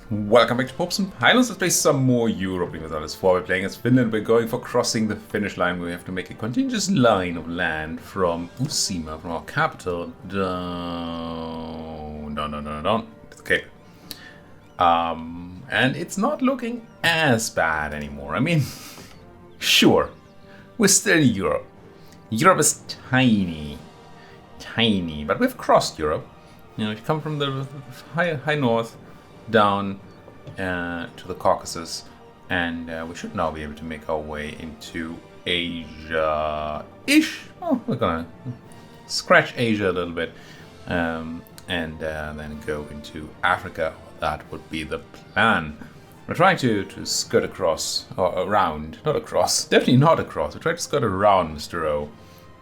Welcome back to Popes and Pylons. Let's play some more Europa Universalis IV. We're playing as Finland. We're going for Crossing the Finnish Line. We have to make a continuous line of land from Uusimaa, from our capital, down to the Cape. And it's not looking as bad anymore. I mean, sure, we're still in Europe. Europe is tiny, but we've crossed Europe. You know, if you come from the high north down to the Caucasus, and we should now be able to make our way into Asia-ish. Oh, we're gonna scratch Asia a little bit, and then go into Africa. That would be the plan. We're trying to skirt across, or around, not across, definitely not across. We're trying to skirt around Mr. O.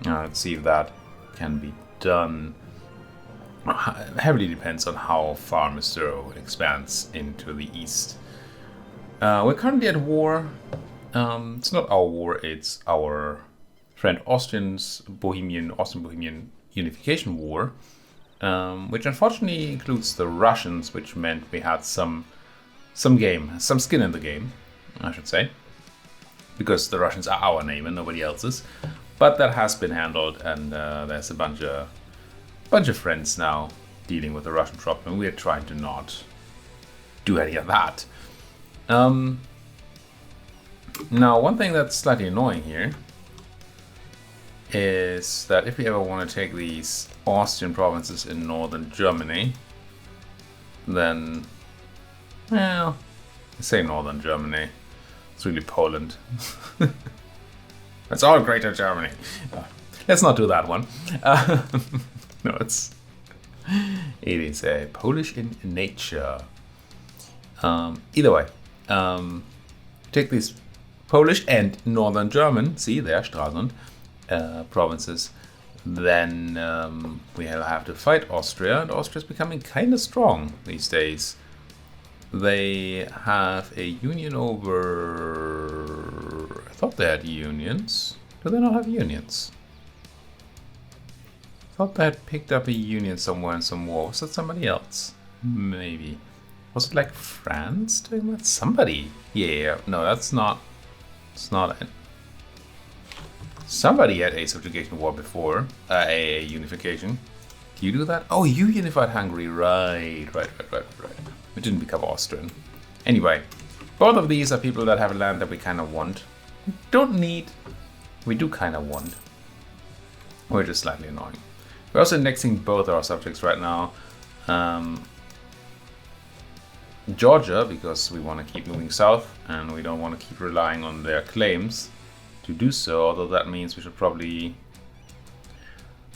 Let's see if that can be done. Heavily depends on how far Mr. O expands into the east. We're currently at war. It's not our war, it's our friend Austrian Bohemian Unification War, which unfortunately includes the Russians, which meant we had some skin in the game, I should say, because the Russians are our name and nobody else's. But that has been handled, and there's a bunch of friends now dealing with the Russian problem. We're trying to not do any of that. Now, one thing that's slightly annoying here is that if we ever want to take these Austrian provinces in northern Germany, then, well, I say northern Germany. It's really Poland. It's all Greater Germany. Let's not do that one. No, it is Polish in nature. Either way, take these Polish and Northern German, see there, Stralsund, provinces, then we'll have to fight Austria, and Austria's becoming kind of strong these days. They have a union over... I thought they had unions. Do they not have unions? I thought they had picked up a union somewhere in some war. Was that somebody else? Maybe. Was it like France doing that? Somebody. Yeah, no, that's not... It's not it. Somebody had a subjugation war before. A unification. Do you do that? Oh, you unified Hungary. Right. It didn't become Austrian. Anyway, both of these are people that have land that we kind of want. Don't need. We do kind of want. We're just slightly annoying. We're also indexing both our subjects right now. Georgia, because we want to keep moving south and we don't want to keep relying on their claims to do so, although that means we should probably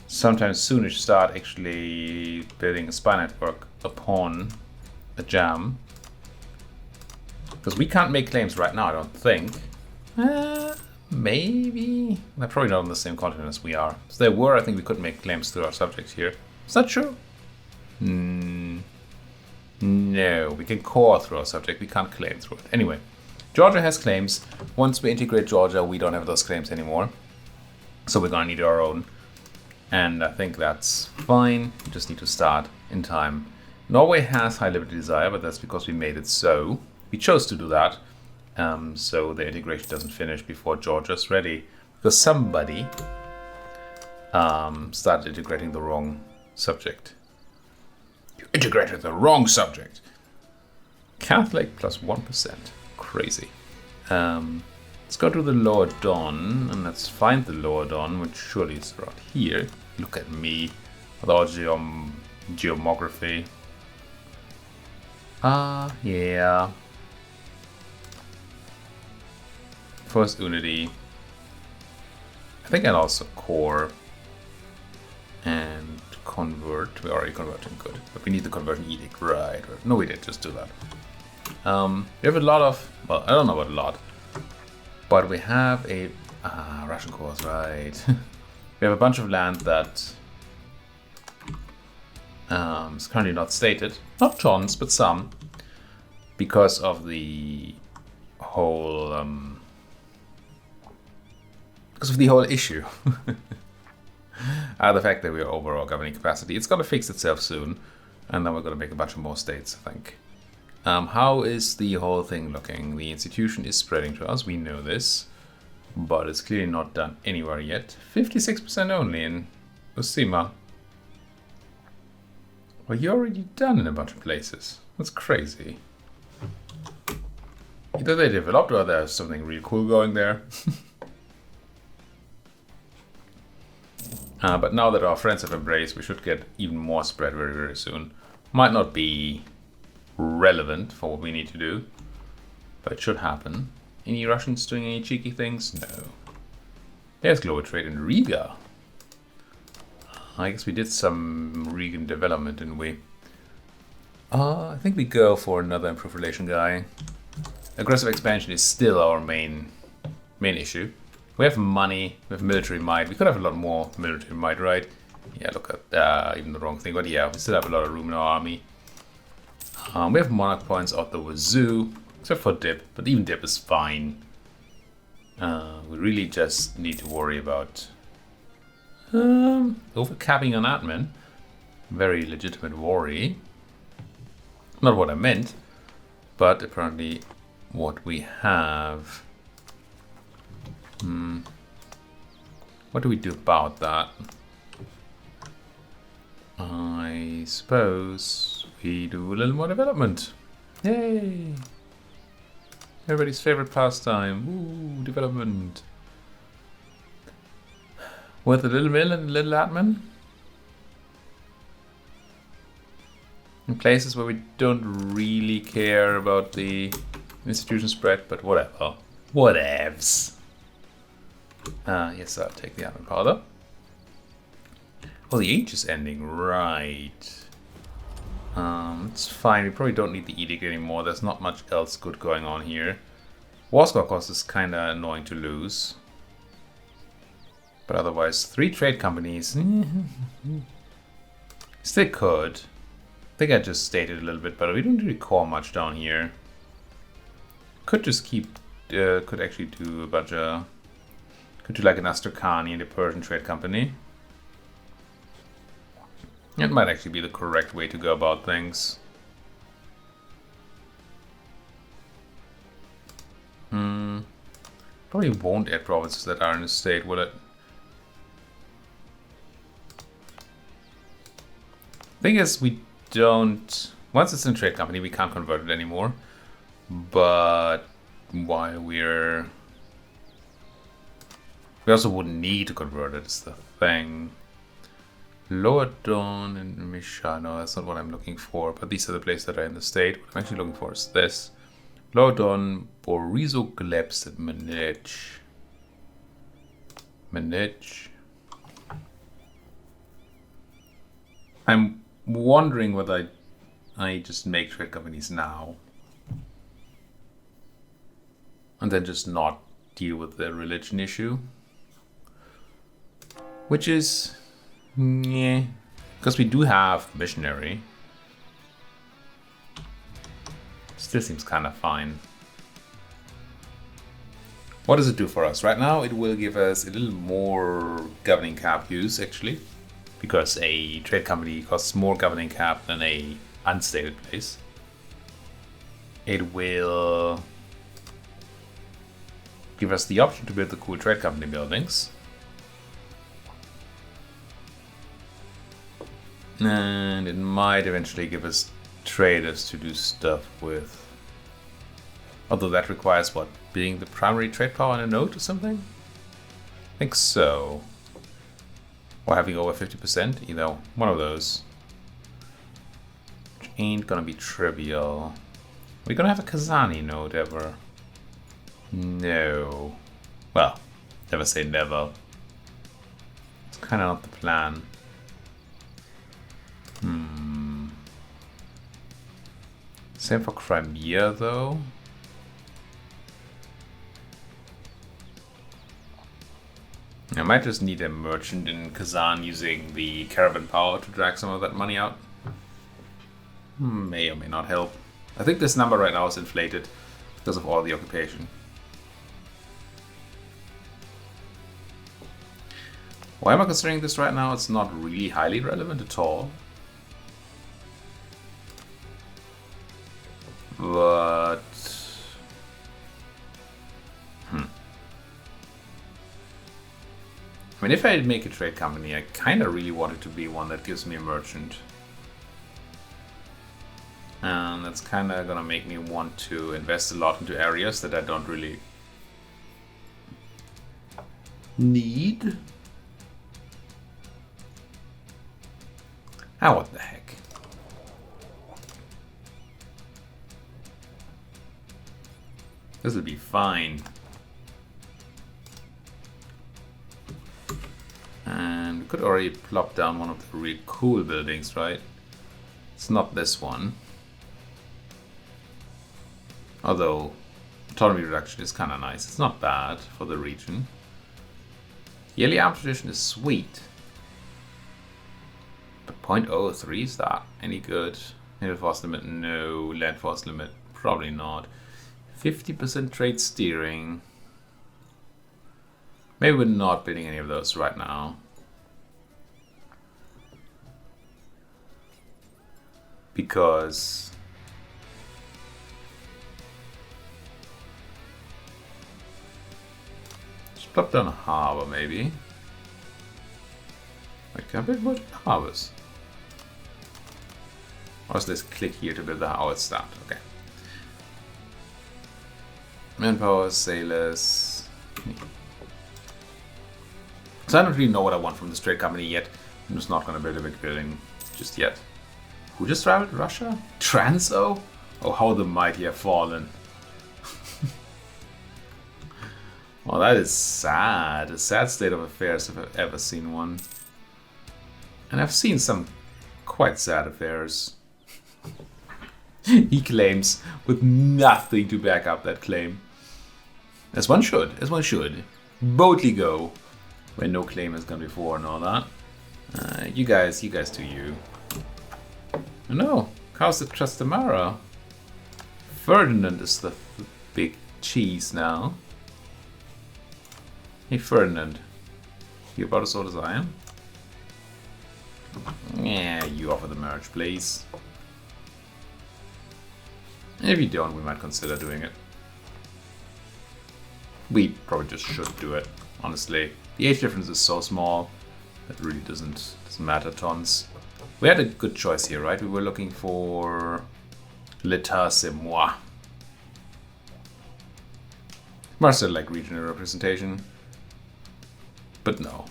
sometime soonish start actually building a spy network upon a jam. Because we can't make claims right now, I don't think. Maybe. They're probably not on the same continent as we are. If they were, I think we could make claims to our subjects here. Is that true? No, we can core through our subject, we can't claim through it. Anyway, Georgia has claims. Once we integrate Georgia, we don't have those claims anymore. So we're gonna need our own. And I think that's fine. We just need to start in time. Norway has high liberty desire, but that's because we made it so. We chose to do that. So the integration doesn't finish before Georgia's ready. Because somebody started integrating the wrong subject. You integrated the wrong subject. Catholic plus 1%. Crazy. Let's go to the Lower Don and let's find the Lower Don, which surely is around here. Look at me with all geomography. Yeah. First unity. I think I'll also core and convert. We're already converting, good. But we need the conversion edict, right? No, we did just do that. We have a lot of, well, I don't know about a lot, but we have a Russian cores, right? We have a bunch of land that is currently not stated, not tons, but some, because of the whole issue. The fact that we're over our governing capacity. It's gonna fix itself soon, and then we're gonna make a bunch of more states, I think. How is the whole thing looking? The institution is spreading to us, we know this, but it's clearly not done anywhere yet. 56% only in Usima. Well, you're already done in a bunch of places. That's crazy. Either they developed or there's something really cool going there. But now that our friends have embraced, we should get even more spread very, very soon. Might not be relevant for what we need to do, but it should happen. Any Russians doing any cheeky things? No. There's global trade in Riga. I guess we did some Rigan development, didn't we? I think we go for another improved relation guy. Aggressive expansion is still our main issue. We have money, we have military might. We could have a lot more military might, right? Yeah, look at even the wrong thing, but yeah, we still have a lot of room in our army. We have monarch points out the wazoo, except for dip, but even dip is fine. We really just need to worry about overcapping on admin. Very legitimate worry. Not what I meant, but apparently what we have. What do we do about that? I suppose we do a little more development. Yay! Everybody's favorite pastime. Ooh, development. With a little mill and a little admin. In places where we don't really care about the institution spread, but whatever. Whatevs. Yes, I'll take the admin powder. Well, the age is ending, right. It's fine, we probably don't need the edict anymore. There's not much else good going on here. War score cost is kinda annoying to lose. But otherwise, 3 trade companies. Still could. I think I just stated a little bit better. We don't really core much down here. Could just keep, could actually do a bunch of, could do like an Astrakhani and a Persian trade company. It might actually be the correct way to go about things. Probably won't add provinces that are in a state, will it? Thing is, we don't... Once it's in a trade company, we can't convert it anymore. But while we're... We also wouldn't need to convert it, is the thing. Lower Don and Misha, no, that's not what I'm looking for. But these are the places that are in the state. What I'm actually looking for is this. Lower Don, Borizo, Glebs, and Manich. Manich. I'm wondering whether I just make trade companies now. And then just not deal with the religion issue. Which is... yeah. Because we do have missionary. Still seems kind of fine. What does it do for us? Right now it will give us a little more governing cap use actually. Because a trade company costs more governing cap than a unstated place. It will give us the option to build the cool trade company buildings. And it might eventually give us traders to do stuff with. Although that requires what? Being the primary trade power in a node or something? I think so. Or having over 50%, either one of those. Which ain't gonna be trivial. Are we gonna have a Kazani node ever? No. Well, never say never. It's kinda not the plan. Same for Crimea, though. I might just need a merchant in Kazan using the caravan power to drag some of that money out. May or may not help. I think this number right now is inflated because of all the occupation. Why am I considering this right now? It's not really highly relevant at all. mean, if I make a trade company, I kind of really want it to be one that gives me a merchant. And that's kind of gonna make me want to invest a lot into areas that I don't really need. Ah, what the heck. This will be fine. And we could already plop down one of the really cool buildings, right? It's not this one. Although, autonomy reduction is kind of nice. It's not bad for the region. Yearly arm tradition is sweet. But 0.03 is that any good? Naval force limit, no. Land force limit, probably not. 50% trade steering. Maybe we're not building any of those right now. Because just plop down a harbor maybe. Wait, can I build more harbors? Or is this click here to build the harbor? Oh, it's that, okay. Manpower, sailors. So I don't really know what I want from this trade company yet. I'm just not going to build a big building just yet. Who just traveled? Russia? Transo? Oh, how the mighty have fallen. Well, that is sad. A sad state of affairs if I've ever seen one. And I've seen some quite sad affairs. He claims with nothing to back up that claim. As one should, as one should. Boldly go where no claim has gone before and all that. You guys do you. Oh no, how's the Trastamara? Ferdinand is the big cheese now. Hey Ferdinand, you about as old as I am? Yeah, you offer the marriage, please. If you don't, we might consider doing it. We probably just should do it, honestly. The age difference is so small that really doesn't matter tons. We had a good choice here, right? We were looking for L'État c'est moi. Marcel like regional representation. But no.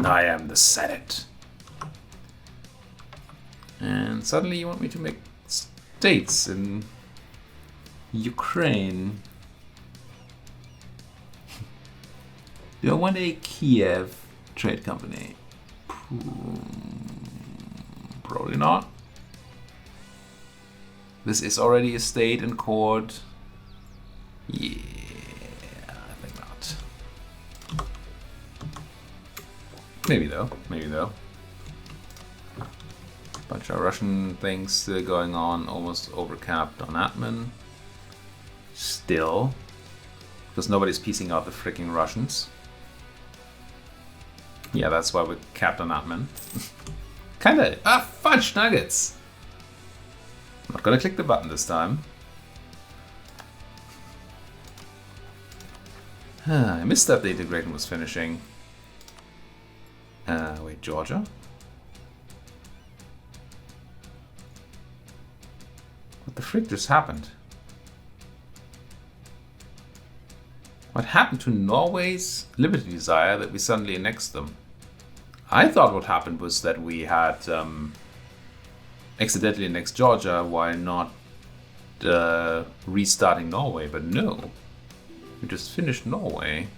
I am the Senate. And suddenly you want me to make states in Ukraine. Do I want a Kiev trade company? Probably not. This is already a state in court. Yeah, I think not. Maybe though, maybe though. Bunch of Russian things still going on, almost overcapped on admin. Still. Because nobody's piecing out the freaking Russians. Yeah, that's why we're capped on admin. Kinda. Ah, fudge nuggets! Not gonna click the button this time. I missed that the integration was finishing. Wait, Georgia? What the frick just happened? What happened to Norway's Liberty Desire that we suddenly annexed them? I thought what happened was that we had accidentally annexed Georgia while not restarting Norway, but no. We just finished Norway.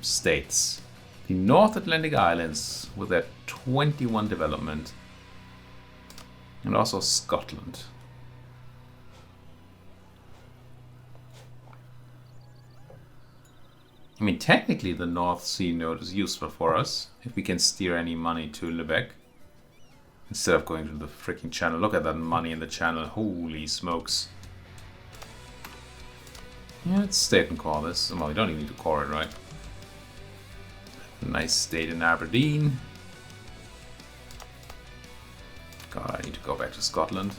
States. The North Atlantic Islands with their 21 development. And also Scotland. I mean, technically the North Sea node is useful for us if we can steer any money to Lubeck instead of going to the freaking channel. Look at that money in the channel. Holy smokes. Yeah, let's state and core this. Well, we don't even need to core it, right? Nice state in Aberdeen. God, I need to go back to Scotland.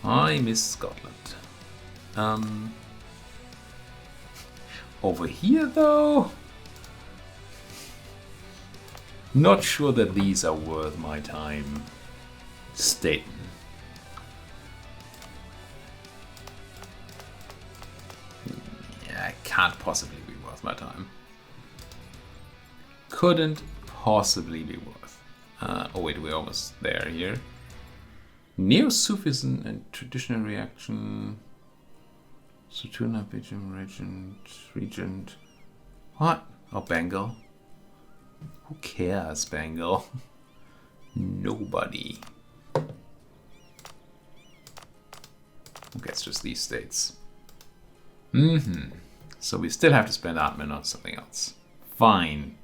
I miss Scotland. Over here, though? Not sure that these are worth my time stating. Yeah, can't possibly be worth my time. Couldn't possibly be worth. Oh wait, we're almost there here. Neo-Sufism and traditional reaction. Saturna, Bijam, Regent. What? Oh, Bengal. Who cares, Bengal? Nobody. Okay, it's just these states. So we still have to spend admin on something else. Fine.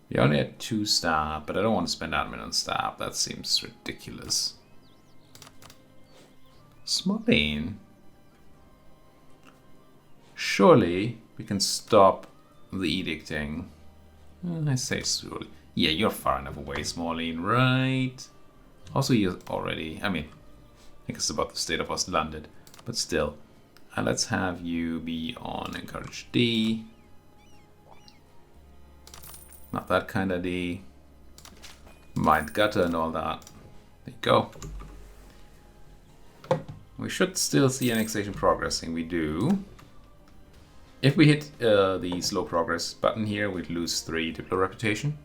We only had 2 staff, but I don't want to spend admin on staff. That seems ridiculous. Smollene. Surely we can stop the edicting. I say surely. Yeah, you're far enough away, Smollene, right? Also, you're already... I mean, I think it's about the state of Ostlanded, but still. Let's have you be on Encourage D. Not that kind of D. Mind Gutter and all that. There you go. We should still see annexation progressing. We do. If we hit the slow progress button here, we'd lose 3 Diplo reputation.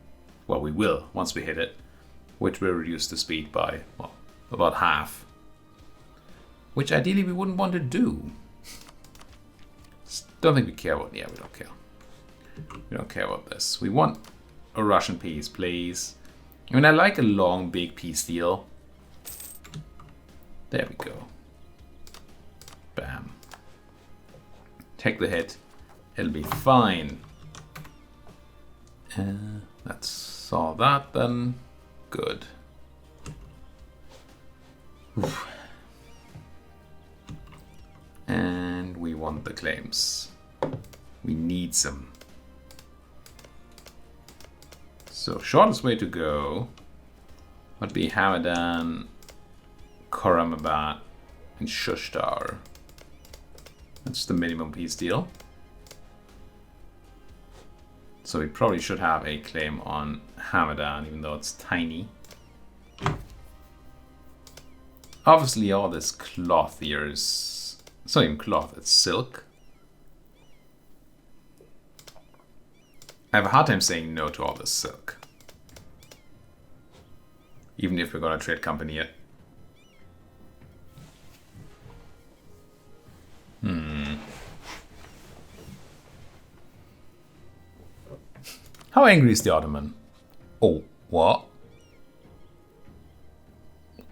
Well, we will once we hit it, which will reduce the speed by, well, about half. Which ideally we wouldn't want to do. Don't think we care about... Yeah, we don't care. We don't care about this. We want a Russian peace, please. I mean, I like a long, big peace deal. There we go. Bam. Take the hit. It'll be fine. Let's solve that then. Good. Oof. And we want the claims. We need some. So shortest way to go would be Hamadan, Koramabad, and Shushtar. That's the minimum peace deal. So we probably should have a claim on Hamadan, even though it's tiny. Obviously all this cloth here is... It's not even cloth, it's silk. I have a hard time saying no to all this silk. Even if we're gonna trade company it. How angry is the Ottoman? Oh, what?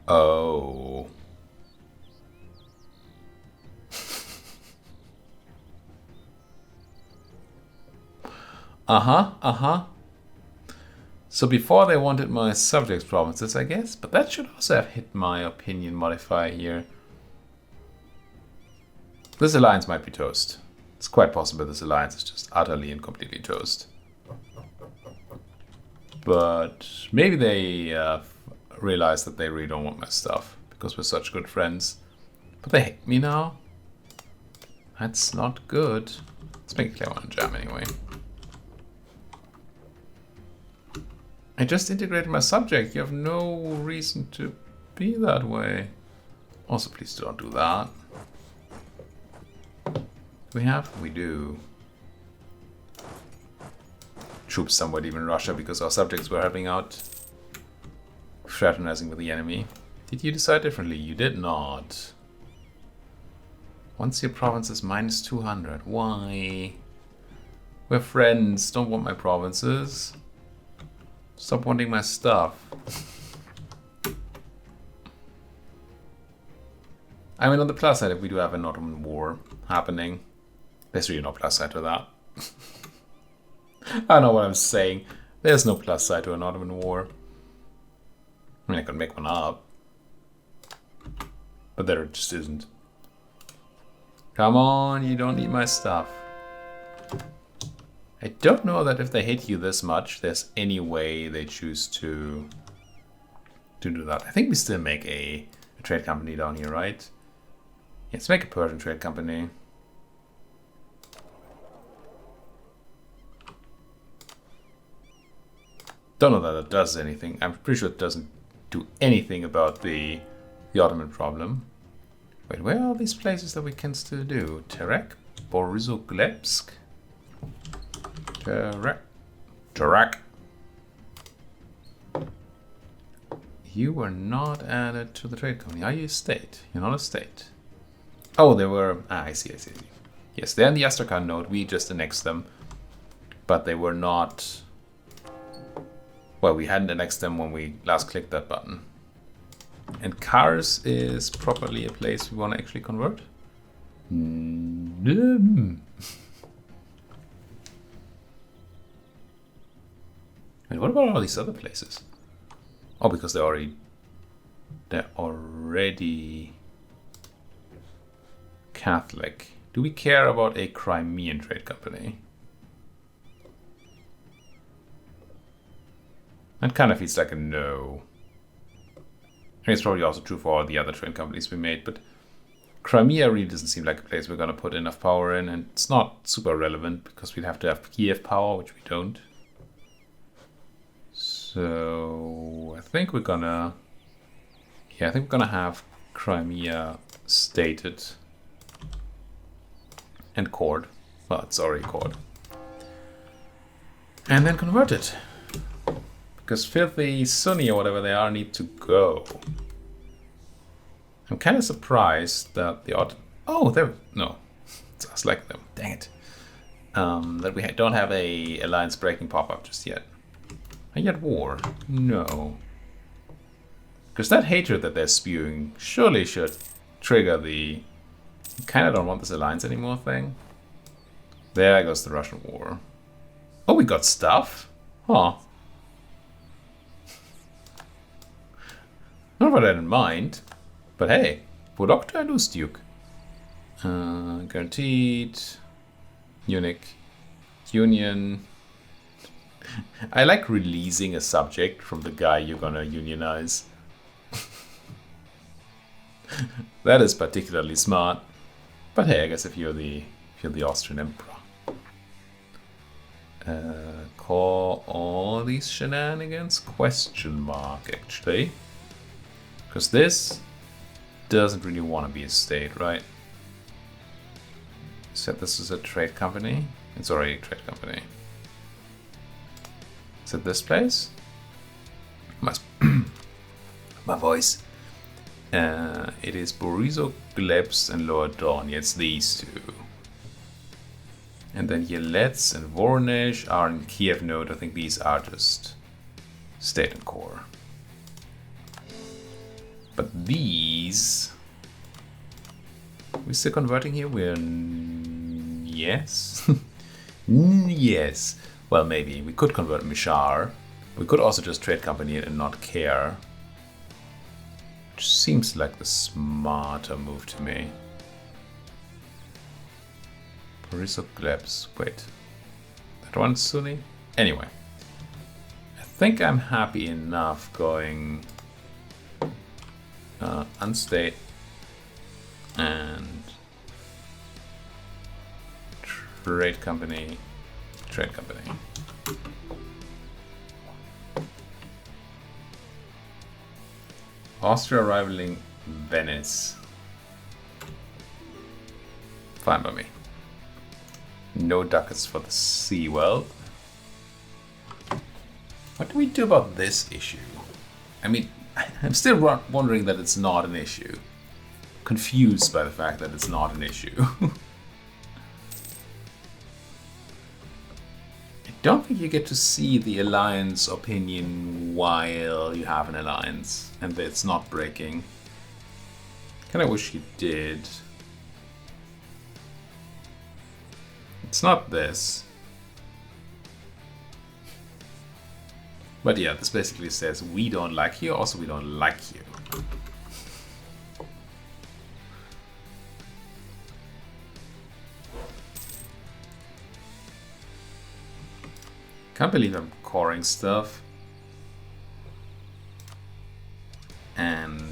Oh. So before they wanted my subjects provinces, I guess, but that should also have hit my opinion modifier here. This alliance might be toast. It's quite possible this alliance is just utterly and completely toast. But maybe they realize that they really don't want my stuff because we're such good friends. But they hate me now. That's not good. Let's make a clear one in jam anyway. I just integrated my subject. You have no reason to be that way. Also, please don't do that. We have? We do. Troops somewhat even Russia because our subjects were helping out. Fraternizing with the enemy. Did you decide differently? You did not. Once your province is minus 200. Why? We're friends. Don't want my provinces. Stop wanting my stuff. I mean, on the plus side, if we do have an Ottoman war happening, there's really no plus side to that. I don't know what I'm saying. There's no plus side to an Ottoman war. I mean, I could make one up. But there just isn't. Come on, you don't need my stuff. I don't know that if they hate you this much, there's any way they choose to do that. I think we still make a trade company down here, right? Let's make a Persian trade company. Don't know that it does anything. I'm pretty sure it doesn't do anything about the Ottoman problem. Wait, where are these places that we can still do? Terek, Borisoglepsk, Terek. You were not added to the trade company. Are you a state? You're not a state. Oh, they were... I see. Yes, they're in the Astrakhan node. We just annexed them. But they were not... Well, we hadn't annexed them when we last clicked that button. And Kars is probably a place we want to actually convert. And what about all these other places? Oh, because they're already Catholic. Do we care about a Crimean trade company? That kind of feels like a no. I mean, it's probably also true for all the other trade companies we made, but Crimea really doesn't seem like a place we're going to put enough power in, and it's not super relevant because we'd have to have Kiev power, which we don't. So I think we're gonna... Yeah, I think we're gonna have Crimea stated and cored. Well, it's already cored. And then convert it. Because filthy Sunni or whatever they are need to go. I'm kind of surprised that the odd... Oh, there... No. It's us like them. Dang it. That we don't have a alliance breaking pop-up just yet. Are you at war? No. Because that hatred that they're spewing surely should trigger the... kind of don't want this alliance anymore thing. There goes the Russian war. Oh, we got stuff? Huh. Not what I didn't mind. But hey, Vodokta and Ustjuk. Guaranteed. Unique. Union. I like releasing a subject from the guy you're gonna unionize. That is particularly smart. But hey, I guess if you're the Austrian emperor. Call all these shenanigans? Question mark, actually. Because this doesn't really want to be a state, right? Said this is a trade company. It's already a trade company. Is it this place? Must my voice. It is Borisoglepsk and Lower Don. It's these two. And then Yelets and Voronezh are in Kiev node. I think these are just state and core. But these... We're still converting here? We're... Yes? Yes. Well, maybe. We could convert Mishar. We could also just trade company it and not care. Which seems like the smarter move to me. Borisoglepsk. Wait. That one's Sunni? Anyway. I think I'm happy enough going... unstate and trade company. Austria rivaling Venice. Fine by me. No ducats for the sea wealth. What do we do about this issue? I mean, I'm still wondering that it's not an issue. Confused by the fact that it's not an issue. I don't think you get to see the alliance opinion while you have an alliance and it's not breaking. Kinda wish you did. It's not this. But yeah, this basically says we don't like you, also we don't like you. Can't believe I'm coring stuff. And...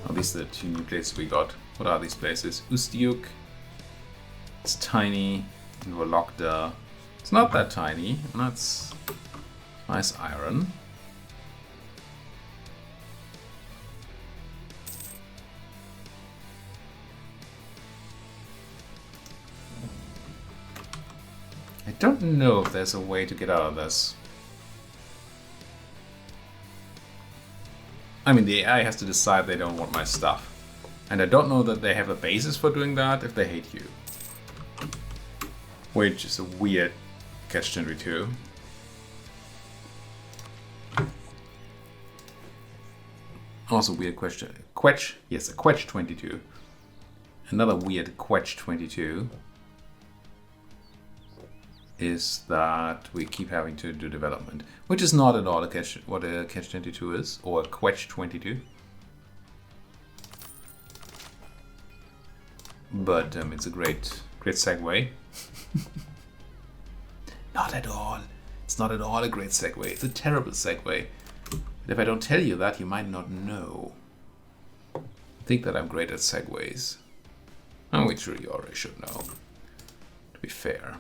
oh, these are the two new places we got. What are these places? Ustjuk. It's tiny. Volokta. It's not that tiny, and that's nice iron. I don't know if there's a way to get out of this. I mean, the AI has to decide they don't want my stuff. And I don't know that they have a basis for doing that if they hate you. Which is a weird catch-22. Also weird question. Quetch? Yes, a Quetch-22. Another weird Quetch-22 is that we keep having to do development, which is not at all what a Catch-22 is, or a Quetch-22. But it's a great segue. Not at all. It's not at all a great segue. It's a terrible segue. But if I don't tell you that, you might not know. Think that I'm great at segues. Oh, which you already should know, to be fair.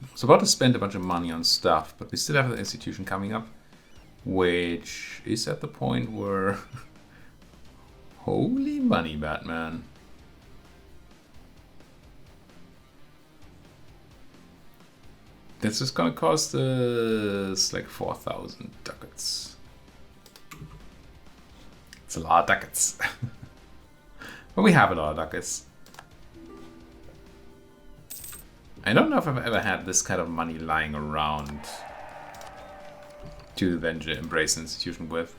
I was about to spend a bunch of money on stuff, but we still have the institution coming up, which is at the point where... Holy money, Batman. This is gonna cost us like 4,000 ducats. It's a lot of ducats. But we have a lot of ducats. I don't know if I've ever had this kind of money lying around to then embrace an institution with.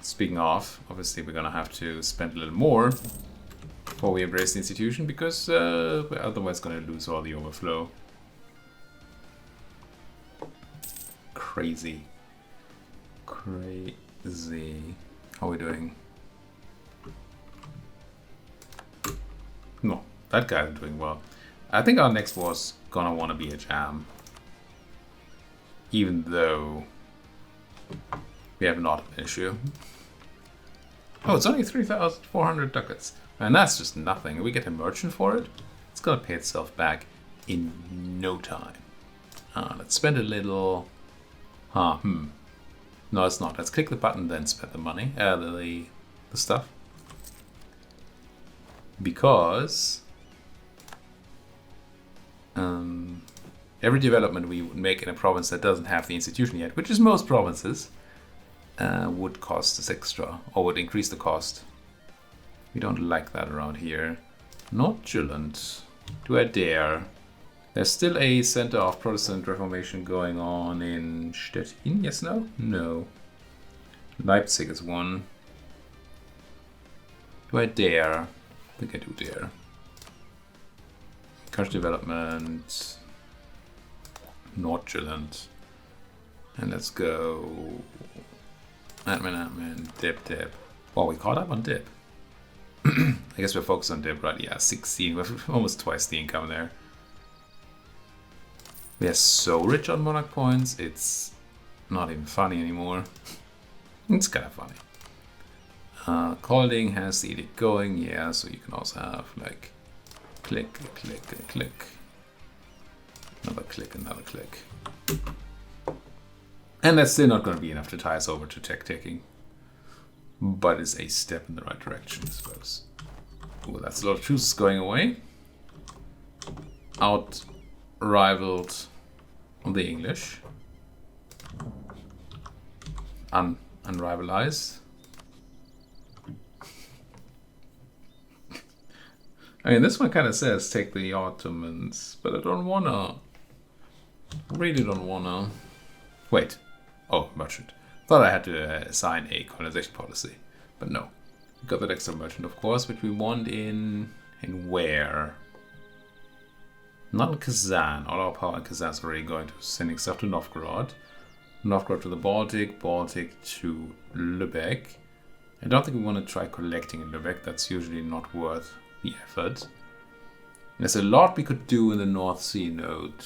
Speaking of, obviously we're gonna have to spend a little more before we embrace the institution, because we're otherwise gonna lose all the overflow. Crazy. Crazy. How are we doing? No, that guy's doing well. I think our next war's gonna wanna be a jam. Even though we have not an issue. Oh, it's only 3,400 ducats. And that's just nothing. We get a merchant for it. It's gonna pay itself back in no time. Let's spend a little. No, it's not. Let's click the button, then spend the money, the stuff. Because every development we would make in a province that doesn't have the institution yet, which is most provinces, would cost us extra, or would increase the cost. We don't like that around here. Nodulant. Do I dare? There's still a center of Protestant Reformation going on in Stettin. Yes, no? No. Leipzig is one. Do I dare? I think I do dare. Culture development. Nodulant. And let's go. Admin, dip. Well, we caught up on dip. I guess we're focused on dip, right? Yeah, 16. We're almost twice the income there. We are so rich on monarch points, it's not even funny anymore. It's kind of funny. Calling has the edict going, yeah, so you can also have like click, another click. And that's still not going to be enough to tie us over to tech taking. But it's a step in the right direction, I suppose. Ooh, that's a lot of truths going away. Out-rivaled the English. Unrivalized. I mean, this one kind of says take the Ottomans, but I don't wanna. Really don't wanna. Wait. Oh, merchant. Thought I had to assign a colonization policy, but no. We got that extra merchant, of course, which we want in where? Not in Kazan. All our power in Kazan is already going to sending stuff to Novgorod. Novgorod to the Baltic to Lübeck. I don't think we want to try collecting in Lübeck. That's usually not worth the effort. There's a lot we could do in the North Sea node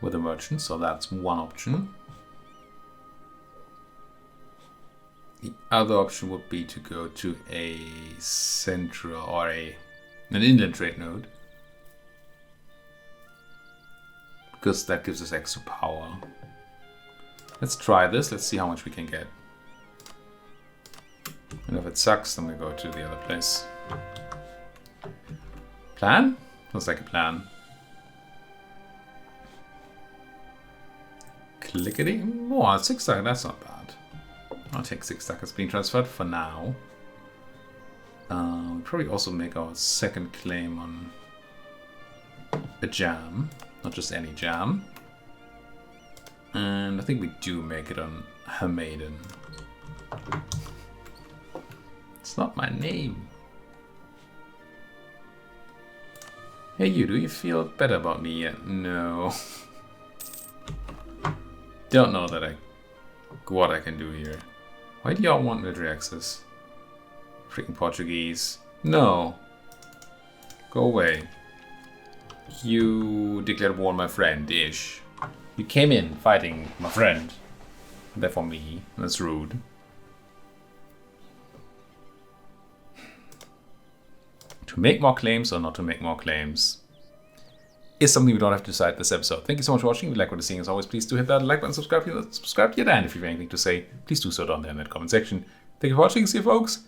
with a merchant, so that's one option. The other option would be to go to a central or an inland trade node. because that gives us extra power. Let's try this. Let's see how much we can get. And if it sucks, then we go to the other place. Plan? Looks like a plan. Clickety. Oh, 6 stack, that's not bad. I'll take 6 stack as being transferred for now. We'll probably also make our second claim on a jam, not just any jam. And I think we do make it on her maiden. It's not my name. Hey you, do you feel better about me yet? No. Don't know that what I can do here. Why do y'all want military access? Freaking Portuguese. No. Go away. You declared war on my friend-ish. You came in fighting my friend. And therefore me. That's rude. To make more claims or not to make more claims is something we don't have to decide this episode. Thank you so much for watching. If you like what you're seeing, as always, please do hit that like button, subscribe here, and if you have anything to say, please do so down there in the comment section. Thank you for watching. See you, folks.